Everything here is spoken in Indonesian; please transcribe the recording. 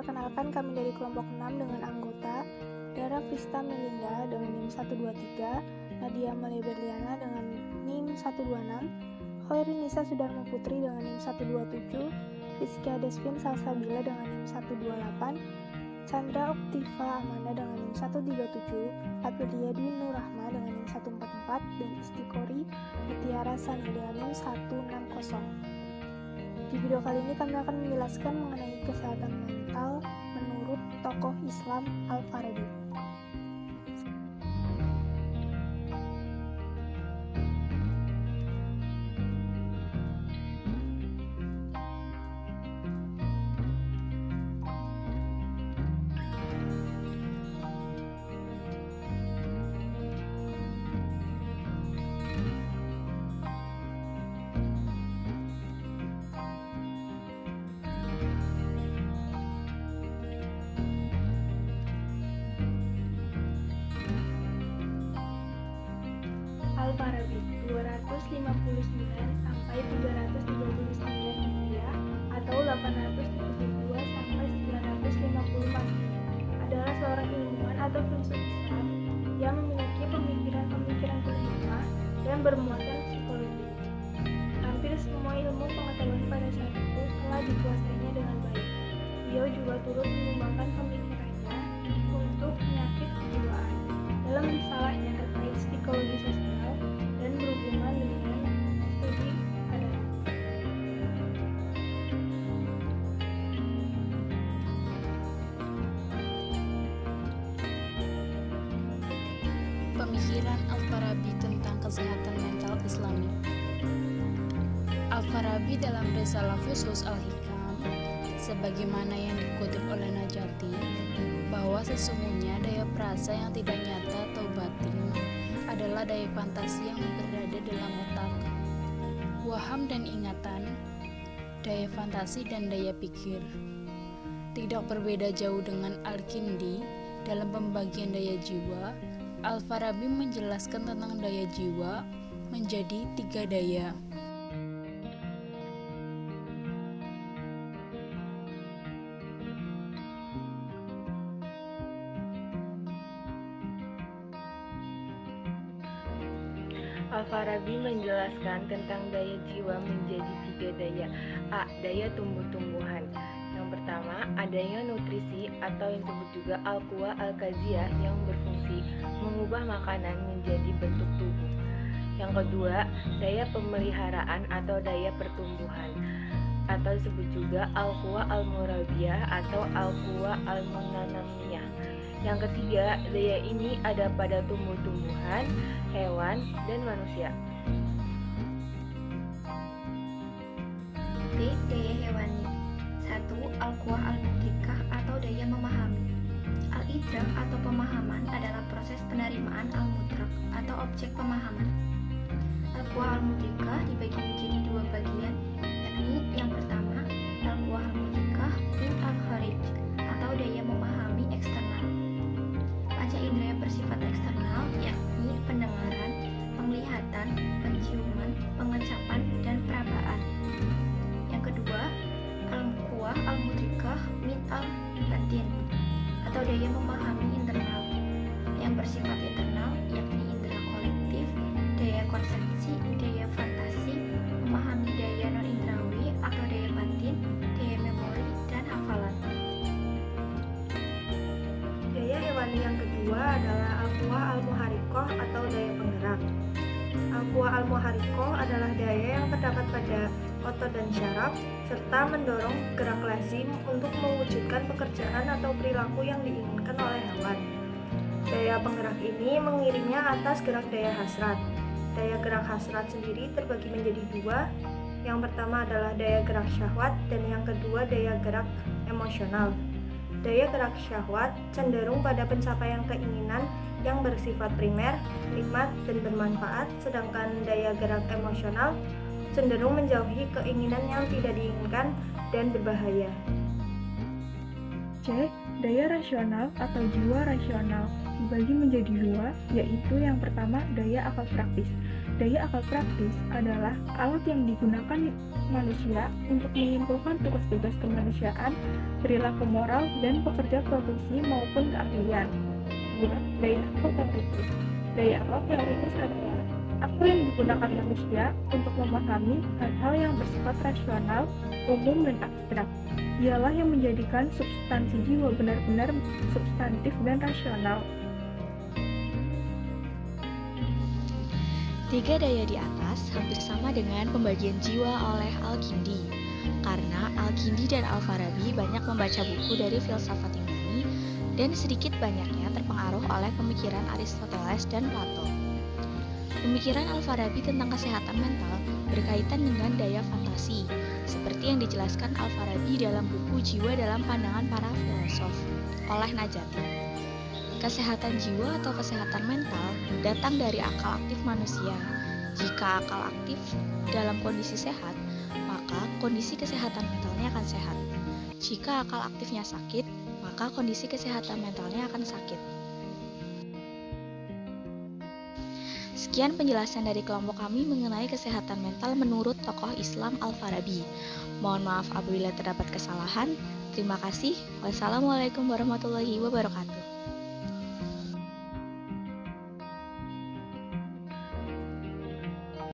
Perkenalkan, kami dari kelompok 6 dengan anggota Dara Krista Melinda dengan NIM 123, Nadia Malia Berliana dengan NIM 126, Khairi Nisa Sudarma Putri dengan NIM 127, Rizky Desvin Salsabila dengan NIM 128, Chandra Oktiva Amanda dengan NIM 137, Aprilia Dwi Nurrahma dengan NIM 144, dan Istiqori Mutiara Sani dengan NIM 160. Di video kali ini kami akan menjelaskan mengenai kesehatan mental menurut tokoh Islam Al-Farabi. Al-Farabi 259 sampai 339 Hijriah atau 872 sampai 950 Masehi adalah seorang ilmuwan atau filsuf Islam yang memiliki pemikiran-pemikiran berhikmah dan bermuatan psikologi. Hampir semua ilmu pengetahuan pada saat itu telah dikuasainya dengan baik. Beliau juga turut mengembangkan pemikirannya untuk penyakit kejiwaan dalam risalahnya terkait psikologi sosial dan berhubungan dengan studi keadaan. Pemikiran Al-Farabi tentang kesehatan mental Islami. Al-Farabi dalam risalah Fusus Al-Hikam, sebagaimana yang dikutip oleh Najati, bahwa sesungguhnya daya perasa yang tidak nyata atau batin adalah daya fantasi yang berada dalam otak, waham dan ingatan, daya fantasi dan daya pikir. Tidak berbeda jauh dengan Al-Kindi dalam pembagian daya jiwa. Al-Farabi menjelaskan tentang daya jiwa menjadi 3 daya. Al-Farabi menjelaskan tentang daya jiwa menjadi 3 daya. A. Daya tumbuh-tumbuhan. Yang pertama, adanya nutrisi atau yang disebut juga al-quwa al-kaziyah yang berfungsi mengubah makanan menjadi bentuk tubuh. Yang kedua, daya pemeliharaan atau daya pertumbuhan atau disebut juga al-quwa al-murabiyah atau al-quwa al-munanamiyah. Yang ketiga, daya ini ada pada tumbuh-tumbuhan, hewan, dan manusia. B. Daya hewani. 1. Al-quwa al-mudrikah atau daya memahami. Al-idrak atau pemahaman adalah proses penerimaan al-mudrak atau objek pemahaman. Al-quwa al-mudrikah dibagi menjadi 2 bagian, yakni yang pertama, al-quwa al-mudrikah min al-kharij atau daya memahami eksternal. Panca indera yang bersifat eksternal yakni pendengaran, penglihatan, penciuman, pengecapan, dan perabaan. Yang kedua, al-quwa al-mudrikah min al-batin atau daya memahami internal yang bersifat internal yakni indera kolektif, daya konsepsi, daya fantasi, memahami daya non-indrawi atau daya batin, daya memori, dan hafalan. Daya hewani yang kedua adalah al-quwa al-muharikoh atau daya penggerak. Al-quwa al-muharikoh adalah daya yang terdapat pada otot dan syaraf serta mendorong gerak lazim untuk mewujudkan pekerjaan atau perilaku yang diinginkan oleh hewan. Daya penggerak ini mengiringnya atas gerak daya hasrat. Daya gerak hasrat sendiri terbagi menjadi 2. Yang pertama adalah daya gerak syahwat dan yang kedua daya gerak emosional. Daya gerak syahwat cenderung pada pencapaian keinginan yang bersifat primer, nikmat, dan bermanfaat, sedangkan daya gerak emosional cenderung menjauhi keinginan yang tidak diinginkan dan berbahaya. C. Daya rasional atau jiwa rasional dibagi menjadi 2, yaitu yang pertama daya akal praktis. Daya akal praktis adalah alat yang digunakan manusia untuk menyimpulkan tugas-tugas kemanusiaan, perilaku moral, dan pekerja produksi maupun keahlian. 2. Daya akal teoritis. Daya akal teoritis adalah akal yang digunakan manusia untuk memahami hal-hal yang bersifat rasional, umum, dan abstrak. Ialah yang menjadikan substansi jiwa benar-benar substantif dan rasional. 3 daya di atas hampir sama dengan pembagian jiwa oleh Al-Kindi, karena Al-Kindi dan Al-Farabi banyak membaca buku dari filsafat Yunani dan sedikit banyaknya terpengaruh oleh pemikiran Aristoteles dan Plato. Pemikiran Al-Farabi tentang kesehatan mental berkaitan dengan daya fantasi, seperti yang dijelaskan Al-Farabi dalam buku Jiwa dalam Pandangan Para Filosof oleh Najati. Kesehatan jiwa atau kesehatan mental datang dari akal aktif manusia. Jika akal aktif dalam kondisi sehat, maka kondisi kesehatan mentalnya akan sehat. Jika akal aktifnya sakit, maka kondisi kesehatan mentalnya akan sakit. Sekian penjelasan dari kelompok kami mengenai kesehatan mental menurut tokoh Islam Al-Farabi. Mohon maaf apabila terdapat kesalahan. Terima kasih. Wassalamualaikum warahmatullahi wabarakatuh.